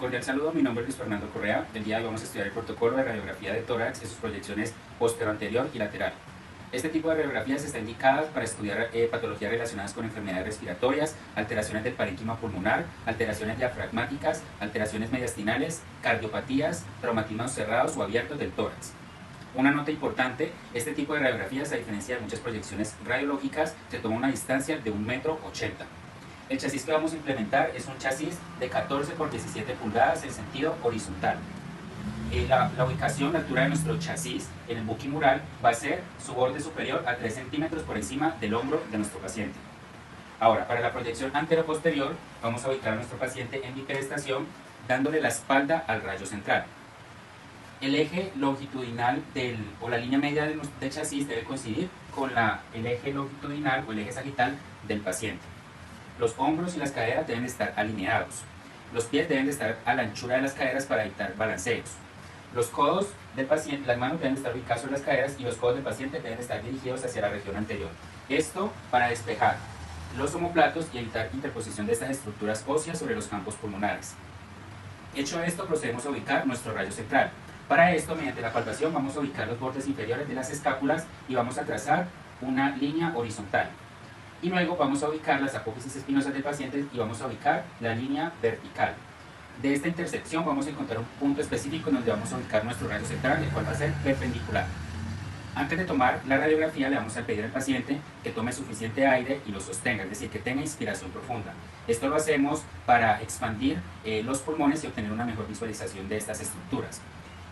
Cordial saludo, mi nombre es Luis Fernando Correa. El día de hoy vamos a estudiar el protocolo de radiografía de tórax y sus proyecciones posterior-anterior y lateral. Este tipo de radiografías está indicada para estudiar patologías relacionadas con enfermedades respiratorias, alteraciones del parénquima pulmonar, alteraciones diafragmáticas, alteraciones mediastinales, cardiopatías, traumatismos cerrados o abiertos del tórax. Una nota importante, este tipo de radiografías, a diferencia de muchas proyecciones radiológicas, se toma una distancia de 1,80 m. El chasis que vamos a implementar es un chasis de 14 por 17 pulgadas en sentido horizontal. La ubicación, la altura de nuestro chasis en el buque mural va a ser su borde superior a 3 centímetros por encima del hombro de nuestro paciente. Ahora, para la proyección antero-posterior, vamos a ubicar a nuestro paciente en bipedestación dándole la espalda al rayo central. El eje longitudinal o la línea media del chasis debe coincidir con el eje longitudinal o el eje sagital del paciente. Los hombros y las caderas deben estar alineados. Los pies deben estar a la anchura de las caderas para evitar balanceos. Los codos del paciente, las manos deben estar ubicadas sobre las caderas y los codos del paciente deben estar dirigidos hacia la región anterior. Esto para despejar los omóplatos y evitar interposición de estas estructuras óseas sobre los campos pulmonares. Hecho esto, procedemos a ubicar nuestro rayo central. Para esto, mediante la palpación, vamos a ubicar los bordes inferiores de las escápulas y vamos a trazar una línea horizontal. Y luego vamos a ubicar las apófisis espinosas del paciente y vamos a ubicar la línea vertical. De esta intersección vamos a encontrar un punto específico en donde vamos a ubicar nuestro rayo central, el cual va a ser perpendicular. Antes de tomar la radiografía le vamos a pedir al paciente que tome suficiente aire y lo sostenga, es decir, que tenga inspiración profunda. Esto lo hacemos para expandir los pulmones y obtener una mejor visualización de estas estructuras.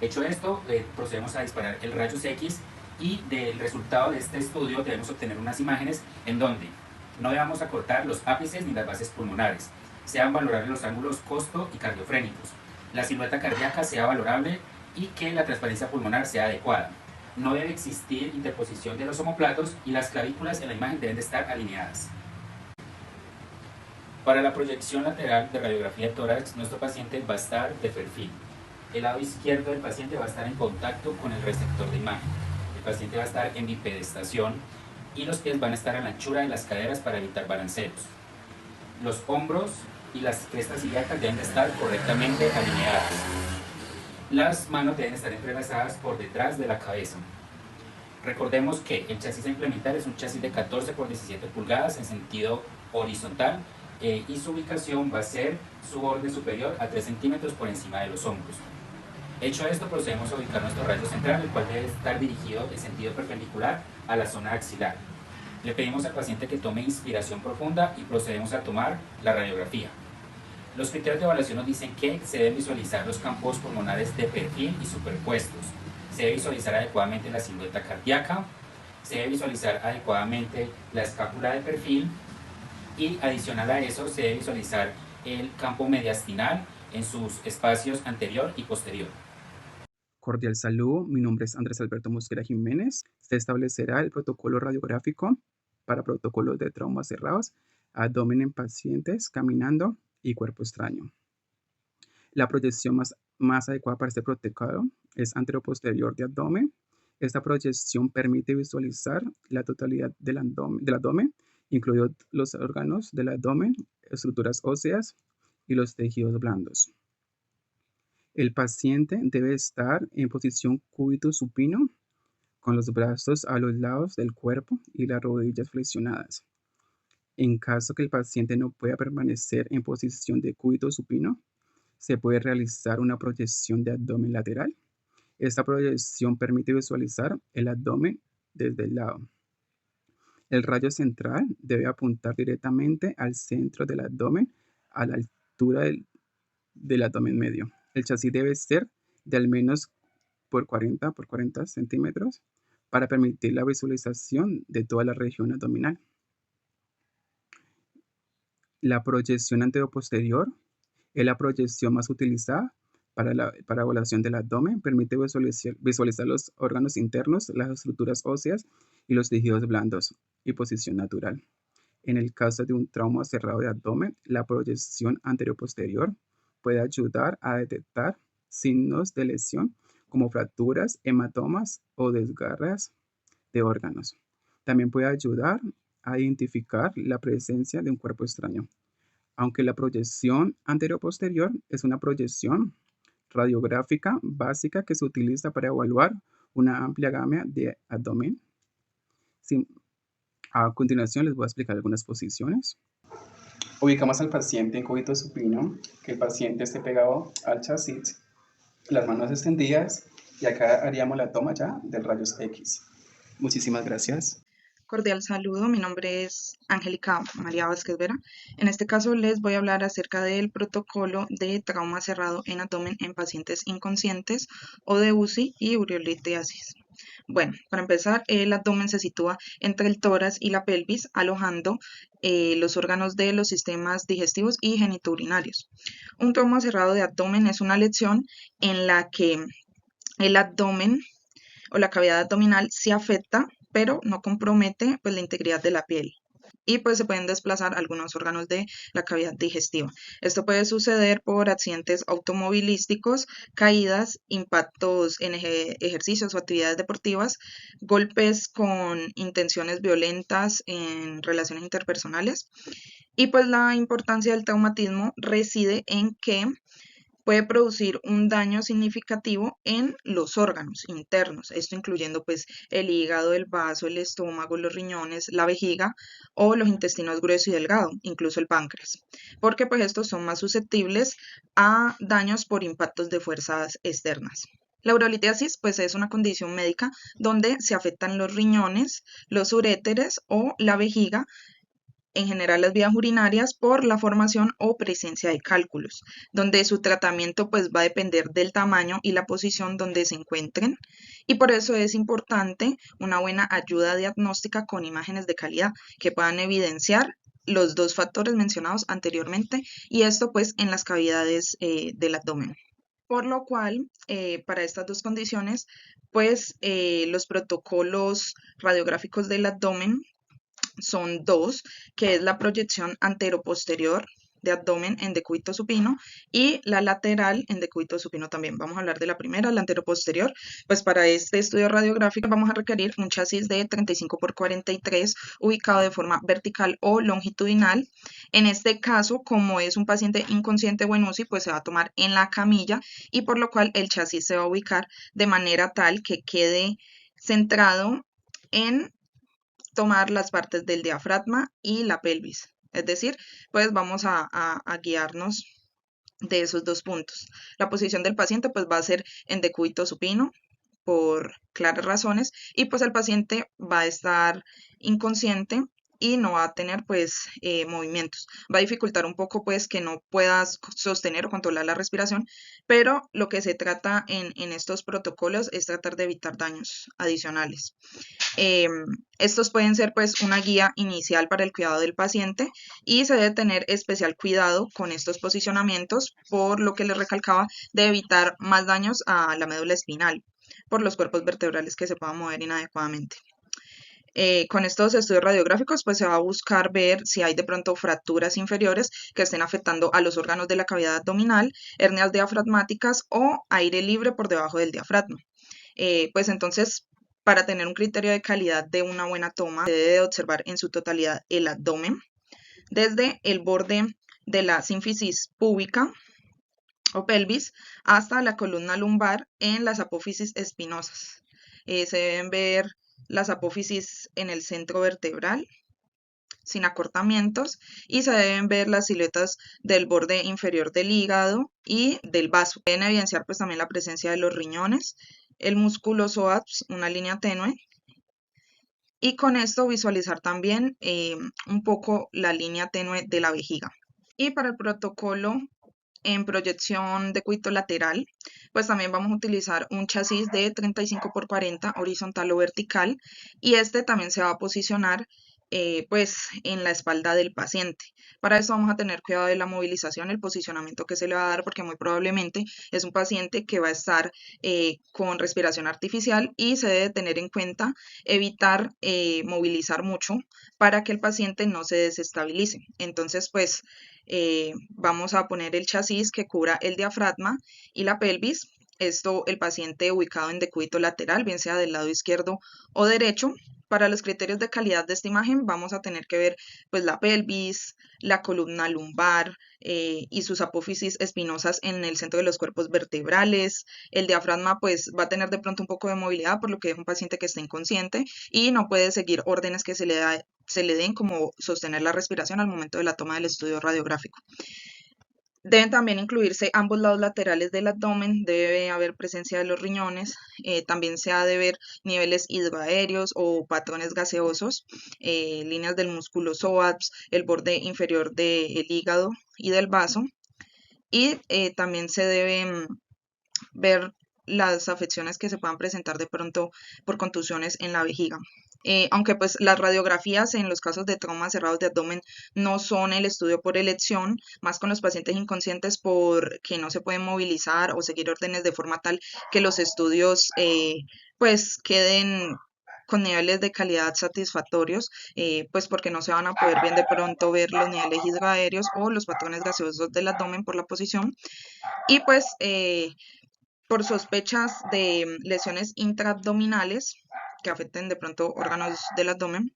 Hecho esto, procedemos a disparar el rayos X y del resultado de este estudio debemos obtener unas imágenes en donde no debamos acortar los ápices ni las bases pulmonares, sean valorables los ángulos costo y cardiofrénicos, la silueta cardíaca sea valorable y que la transparencia pulmonar sea adecuada. No debe existir interposición de los omóplatos y las clavículas en la imagen deben de estar alineadas. Para la proyección lateral de radiografía de tórax, nuestro paciente va a estar de perfil. El lado izquierdo del paciente va a estar en contacto con el receptor de imagen. El paciente va a estar en bipedestación y los pies van a estar a la anchura de las caderas para evitar balanceos. Los hombros y las crestas ilíacas deben de estar correctamente alineadas. Las manos deben estar entrelazadas por detrás de la cabeza. Recordemos que el chasis a implementar es un chasis de 14 por 17 pulgadas en sentido horizontal y su ubicación va a ser su borde superior a 3 centímetros por encima de los hombros. Hecho esto, procedemos a ubicar nuestro rayo central, el cual debe estar dirigido en sentido perpendicular a la zona axilar. Le pedimos al paciente que tome inspiración profunda y procedemos a tomar la radiografía. Los criterios de evaluación nos dicen que se deben visualizar los campos pulmonares de perfil y superpuestos. Se debe visualizar adecuadamente la silueta cardíaca, se debe visualizar adecuadamente la escápula de perfil y adicional a eso se debe visualizar el campo mediastinal en sus espacios anterior y posterior. Cordial saludo, mi nombre es Andrés Alberto Mosquera Jiménez. Se establecerá el protocolo radiográfico para protocolos de traumas cerrados, abdomen en pacientes caminando y cuerpo extraño. La proyección más adecuada para este protocolo es anteroposterior de abdomen. Esta proyección permite visualizar la totalidad del abdomen, incluidos los órganos del abdomen, estructuras óseas y los tejidos blandos. El paciente debe estar en posición cúbito supino, con los brazos a los lados del cuerpo y las rodillas flexionadas. En caso que el paciente no pueda permanecer en posición de cúbito supino, se puede realizar una proyección de abdomen lateral. Esta proyección permite visualizar el abdomen desde el lado. El rayo central debe apuntar directamente al centro del abdomen, a la altura del abdomen medio. El chasis debe ser de al menos por 40 por 40 centímetros para permitir la visualización de toda la región abdominal. La proyección anteroposterior es la proyección más utilizada para evaluación del abdomen. Permite visualizar los órganos internos, las estructuras óseas y los tejidos blandos y posición natural. En el caso de un trauma cerrado de abdomen, la proyección anteroposterior puede ayudar a detectar signos de lesión como fracturas, hematomas o desgarras de órganos. También puede ayudar a identificar la presencia de un cuerpo extraño. aunque la proyección anterior-posterior es una proyección radiográfica básica que se utiliza para evaluar una amplia gama de abdomen. A continuación les voy a explicar algunas posiciones. Ubicamos al paciente en cúbito supino, que el paciente esté pegado al chasis, las manos extendidas, y acá haríamos la toma ya del rayos X. Muchísimas gracias. Cordial saludo, mi nombre es Angélica María Vázquez Vera. En este caso les voy a hablar acerca del protocolo de trauma cerrado en abdomen en pacientes inconscientes o de UCI y urolitiasis. Bueno, para empezar, el abdomen se sitúa entre el tórax y la pelvis, alojando los órganos de los sistemas digestivos y genitourinarios. Un trauma cerrado de abdomen es una lesión en la que el abdomen o la cavidad abdominal se afecta, pero no compromete pues, la integridad de la piel. Y pues se pueden desplazar algunos órganos de la cavidad digestiva. Esto puede suceder por accidentes automovilísticos, caídas, impactos en ejercicios o actividades deportivas, golpes con intenciones violentas en relaciones interpersonales. Y pues la importancia del traumatismo reside en que puede producir un daño significativo en los órganos internos, esto incluyendo pues el hígado, el vaso, el estómago, los riñones, la vejiga o los intestinos grueso y delgado, incluso el páncreas, porque pues estos son más susceptibles a daños por impactos de fuerzas externas. La urolitiasis pues es una condición médica donde se afectan los riñones, los uréteres o la vejiga, en general las vías urinarias, por la formación o presencia de cálculos, donde su tratamiento pues va a depender del tamaño y la posición donde se encuentren, y por eso es importante una buena ayuda diagnóstica con imágenes de calidad que puedan evidenciar los dos factores mencionados anteriormente, y esto pues en las cavidades del abdomen. Por lo cual, para estas dos condiciones, pues los protocolos radiográficos del abdomen son dos, que es la proyección antero-posterior de abdomen en decúbito supino y la lateral en decúbito supino también. Vamos a hablar de la primera, la antero-posterior. Pues para este estudio radiográfico vamos a requerir un chasis de 35 por 43 ubicado de forma vertical o longitudinal. En este caso, como es un paciente inconsciente o en UCI, pues se va a tomar en la camilla, y por lo cual el chasis se va a ubicar de manera tal que quede centrado en tomar las partes del diafragma y la pelvis. Es decir, pues vamos a guiarnos de esos dos puntos. La posición del paciente pues va a ser en decúbito supino por claras razones, y pues el paciente va a estar inconsciente y no va a tener pues movimientos. Va a dificultar un poco pues que no puedas sostener o controlar la respiración, pero lo que se trata en estos protocolos es tratar de evitar daños adicionales. Estos pueden ser pues una guía inicial para el cuidado del paciente, y se debe tener especial cuidado con estos posicionamientos, por lo que les recalcaba, de evitar más daños a la médula espinal por los cuerpos vertebrales que se puedan mover inadecuadamente. Con estos estudios radiográficos pues se va a buscar ver si hay de pronto fracturas inferiores que estén afectando a los órganos de la cavidad abdominal, hernias diafragmáticas o aire libre por debajo del diafragma. Pues entonces, para tener un criterio de calidad de una buena toma, se debe observar en su totalidad el abdomen, desde el borde de la sínfisis púbica o pelvis hasta la columna lumbar en las apófisis espinosas. Se deben ver las apófisis en el centro vertebral sin acortamientos, y se deben ver las siluetas del borde inferior del hígado y del vaso. Deben evidenciar pues también la presencia de los riñones, el músculo psoas, una línea tenue, y con esto visualizar también un poco la línea tenue de la vejiga. Y para el protocolo en proyección de cuito lateral, pues también vamos a utilizar un chasis de 35 por 40 horizontal o vertical, y este también se va a posicionar pues en la espalda del paciente. Para eso vamos a tener cuidado de la movilización, el posicionamiento que se le va a dar, porque muy probablemente es un paciente que va a estar con respiración artificial, y se debe tener en cuenta evitar movilizar mucho para que el paciente no se desestabilice. Entonces pues vamos a poner el chasis que cubra el diafragma y la pelvis. Esto el paciente ubicado en decúbito lateral, bien sea del lado izquierdo o derecho, para los criterios de calidad de esta imagen vamos a tener que ver pues la pelvis, la columna lumbar y sus apófisis espinosas en el centro de los cuerpos vertebrales. El diafragma pues va a tener de pronto un poco de movilidad, por lo que es un paciente que está inconsciente y no puede seguir órdenes que se le den como sostener la respiración al momento de la toma del estudio radiográfico. Deben también incluirse ambos lados laterales del abdomen, debe haber presencia de los riñones, también se ha de ver niveles hidroaéreos o patrones gaseosos, líneas del músculo psoas, el borde inferior del hígado y del vaso, y también se deben ver las afecciones que se puedan presentar de pronto por contusiones en la vejiga. Aunque pues las radiografías en los casos de traumas cerrados de abdomen no son el estudio por elección, más con los pacientes inconscientes porque no se pueden movilizar o seguir órdenes de forma tal que los estudios pues queden con niveles de calidad satisfactorios, pues porque no se van a poder bien de pronto ver los niveles hidroaéreos o los patrones gaseosos del abdomen por la posición. Y pues por sospechas de lesiones intraabdominales que afecten de pronto órganos del abdomen.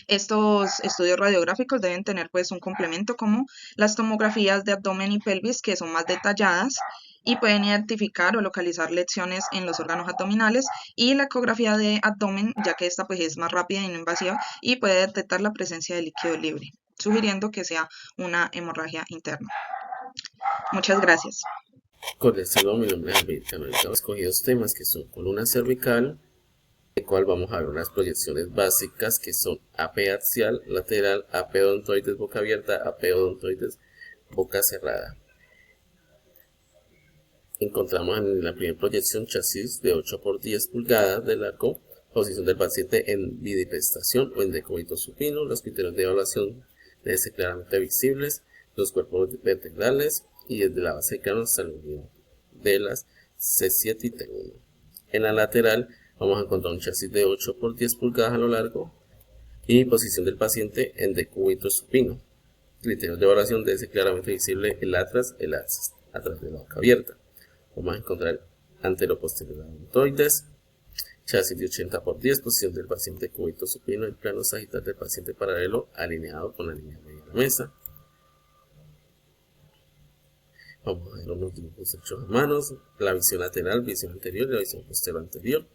Estos estudios radiográficos deben tener pues un complemento como las tomografías de abdomen y pelvis que son más detalladas y pueden identificar o localizar lesiones en los órganos abdominales, y la ecografía de abdomen, ya que esta pues es más rápida y no invasiva y puede detectar la presencia de líquido libre, sugiriendo que sea una hemorragia interna. Muchas gracias. Cordial saludo, mi nombre es Alberto. Hemos escogido dos temas que son columna cervical, de cual vamos a ver unas proyecciones básicas que son AP axial, lateral, AP odontoides boca abierta, AP odontoides boca cerrada. Encontramos en la primera proyección chasis de 8 por 10 pulgadas de largo, posición del paciente en bidipestación o en decúbito supino. Los criterios de evaluación deben ser claramente visibles, los cuerpos vertebrales y desde la base del cráneo hasta la unión de las C7 y T1. En la lateral vamos a encontrar un chasis de 8 por 10 pulgadas a lo largo y posición del paciente en decúbito supino. Criterios de evaluación debe ser claramente visible el atlas atrás de la boca abierta. Vamos a encontrar anteroposterior odontoides, chasis de 80 por 10, posición del paciente cúbito supino, el plano sagital del paciente paralelo alineado con la línea media de la mesa. Vamos a ver unos dibujos hechos a manos, la visión lateral, visión anterior y la visión posterior anterior.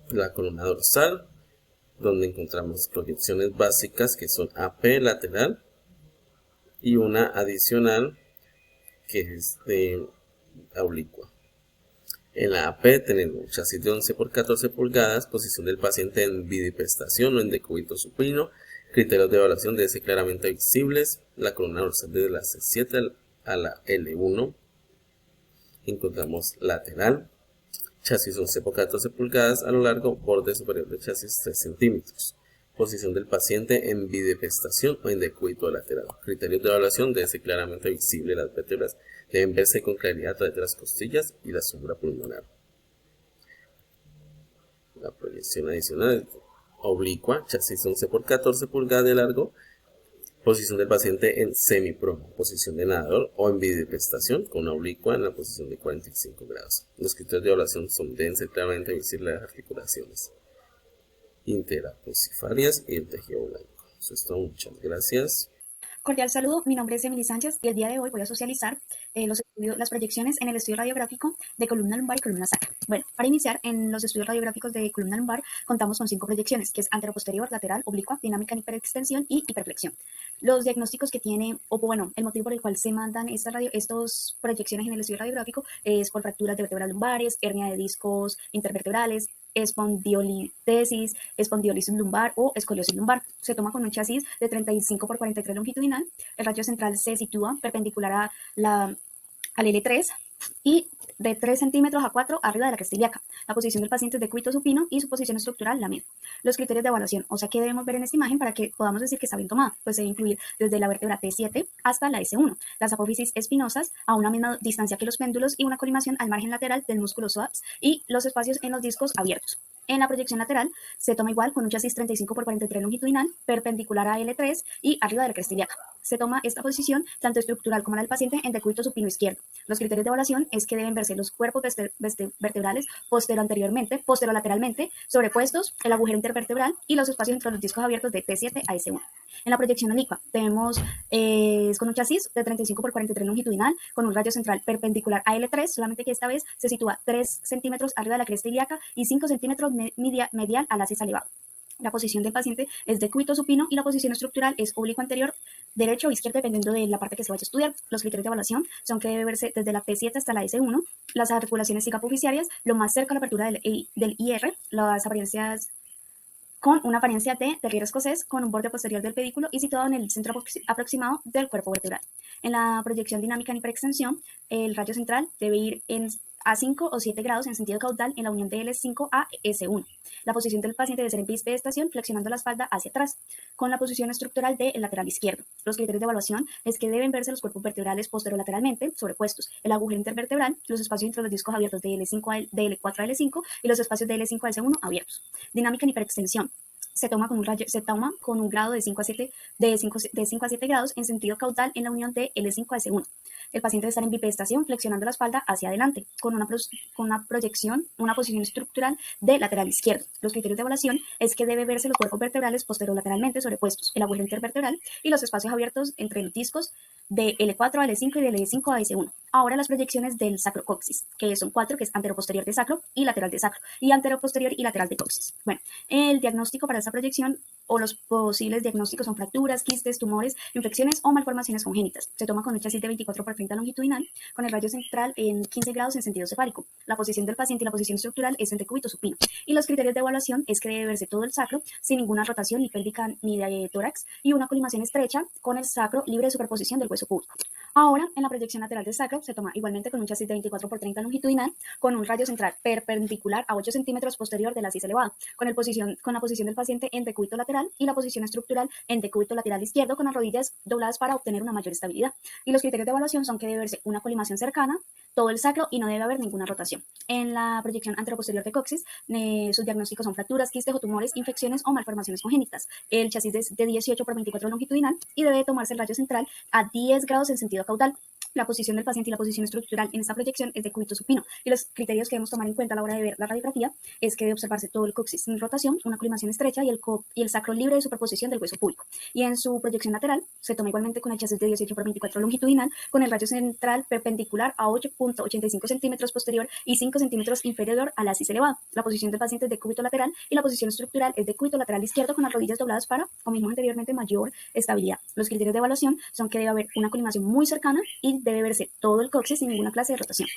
La columna dorsal, donde encontramos proyecciones básicas que son AP lateral y una adicional que es de oblicua. En la AP tenemos chasis de 11 por 14 pulgadas, posición del paciente en bidipestación o en decúbito supino. Criterios de evaluación deben ser claramente visibles. La columna dorsal desde la C7 a la L1. Encontramos lateral, chasis 11 por 14 pulgadas a lo largo, borde superior del chasis 3 centímetros. Posición del paciente en bidipestación o en decúbito lateral. Criterios de evaluación deben ser claramente visibles. Las vértebras deben verse con claridad a través de las costillas y la sombra pulmonar. La proyección adicional oblicua, chasis 11 por 14 pulgadas de largo, posición del paciente en semiprono, posición de nadador o en bidipestación con una oblicua en la posición de 45 grados. Los criterios de evaluación deben ser claramente visibles las articulaciones interapocifarias y el tejido blanco. Eso es todo, muchas gracias. Cordial saludo, mi nombre es Emily Sánchez y el día de hoy voy a socializar las proyecciones en el estudio radiográfico de columna lumbar y columna sacra. Bueno, para iniciar, en los estudios radiográficos de columna lumbar contamos con 5 proyecciones, que es anteroposterior, lateral, oblicua, dinámica en hiperextensión y hiperflexión. Los diagnósticos que tiene, el motivo por el cual se mandan estas proyecciones en el estudio radiográfico es por fracturas de vértebras lumbares, hernia de discos intervertebrales, espondilolitesis, espondilolisis lumbar o escoliosis lumbar. Se toma con un chasis de 35 por 43 longitudinal. El radio central se sitúa perpendicular al L3 y de 3 centímetros a 4 arriba de la cresta ilíaca. La posición del paciente es decúbito supino y su posición estructural la misma. Los criterios de evaluación, o sea, ¿qué debemos ver en esta imagen para que podamos decir que está bien tomada? Pues se debe incluir desde la vértebra T7 hasta la S1, las apófisis espinosas a una misma distancia que los péndulos y una colimación al margen lateral del músculo psoas y los espacios en los discos abiertos. En la proyección lateral se toma igual con un chasis 35 por 43 longitudinal, perpendicular a L3 y arriba de la cresta ilíaca. Se toma esta posición, tanto estructural como la del paciente, en decúbito supino izquierdo. Los criterios de evaluación es que deben verse los cuerpos vertebrales posterolateralmente, sobrepuestos, el agujero intervertebral y los espacios entre los discos abiertos de T7 a S1. En la proyección obliqua tenemos con un chasis de 35 por 43 longitudinal, con un radio central perpendicular a L3, solamente que esta vez se sitúa 3 centímetros arriba de la cresta ilíaca y 5 centímetros medial al hasis elevado. La posición del paciente es decúbito supino y la posición estructural es oblicuo anterior, derecho o izquierdo, dependiendo de la parte que se vaya a estudiar. Los criterios de evaluación son que debe verse desde la P7 hasta la S1, las articulaciones cicapoficiarias, lo más cerca a la apertura del IR, las apariencias con una apariencia de terrier escocés, con un borde posterior del pedículo y situado en el centro aproximado del cuerpo vertebral. En la proyección dinámica en hiperextensión, el radio central debe ir a 5 o 7 grados en sentido caudal en la unión de L5 a S1. La posición del paciente debe ser en bipedestación, flexionando la espalda hacia atrás, con la posición estructural del lateral izquierdo. Los criterios de evaluación es que deben verse los cuerpos vertebrales posterolateralmente sobrepuestos, el agujero intervertebral, los espacios entre los discos abiertos de L4 a L5 y los espacios de L5 a S1 abiertos. Dinámica en hiperextensión. Se toma con un grado de 5 a 7 grados en sentido caudal en la unión de L5 a S1. El paciente debe estar en bipedestación, flexionando la espalda hacia adelante, con una proyección, una posición estructural de lateral izquierdo. Los criterios de evaluación es que debe verse los cuerpos vertebrales posterolateralmente sobrepuestos, el agujero intervertebral y los espacios abiertos entre los discos de L4 a L5 y de L5 a S1. Ahora las proyecciones del sacrocoxis, que son 4, que es anteroposterior de sacro y lateral de sacro, y anteroposterior y lateral de coxis. Bueno, el diagnóstico para esta proyección o los posibles diagnósticos son fracturas, quistes, tumores, infecciones o malformaciones congénitas. Se toma con un chasis de 24 por 30 longitudinal, con el radio central en 15 grados en sentido cefálico. La posición del paciente y la posición estructural es en decúbito supino. Y los criterios de evaluación es que debe verse todo el sacro sin ninguna rotación ni pélvica ni de tórax y una colimación estrecha con el sacro libre de superposición del hueso púbico. Ahora, en la proyección lateral del sacro, se toma igualmente con un chasis de 24 por 30 longitudinal, con un radio central perpendicular a 8 centímetros posterior del hasis elevado, con la posición del paciente en decúbito lateral y la posición estructural en decúbito lateral izquierdo con las rodillas dobladas para obtener una mayor estabilidad. Y los criterios de evaluación son que debe verse una colimación cercana, todo el sacro y no debe haber ninguna rotación. En la proyección anteroposterior de coxis, sus diagnósticos son fracturas, quistes o tumores, infecciones o malformaciones congénitas. El chasis es de 18 por 24 longitudinal y debe tomarse el radio central a 10 grados en sentido caudal. La posición del paciente y la posición estructural en esta proyección es decúbito supino. Y los criterios que debemos tomar en cuenta a la hora de ver la radiografía es que debe observarse todo el coxis sin rotación, una colimación estrecha y el sacro libre de superposición del hueso púbico. Y en su proyección lateral se toma igualmente con el chasis de 18 por 24 longitudinal, con el radio central perpendicular a 8.85 centímetros posterior y 5 centímetros inferior al hasis elevado. La posición del paciente es decúbito lateral y la posición estructural es decúbito lateral izquierdo con las rodillas dobladas para, como vimos anteriormente, mayor estabilidad. Los criterios de evaluación son que debe haber una colimación muy cercana y debe verse todo el coxis sin ninguna clase de rotación.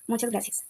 Muchas gracias.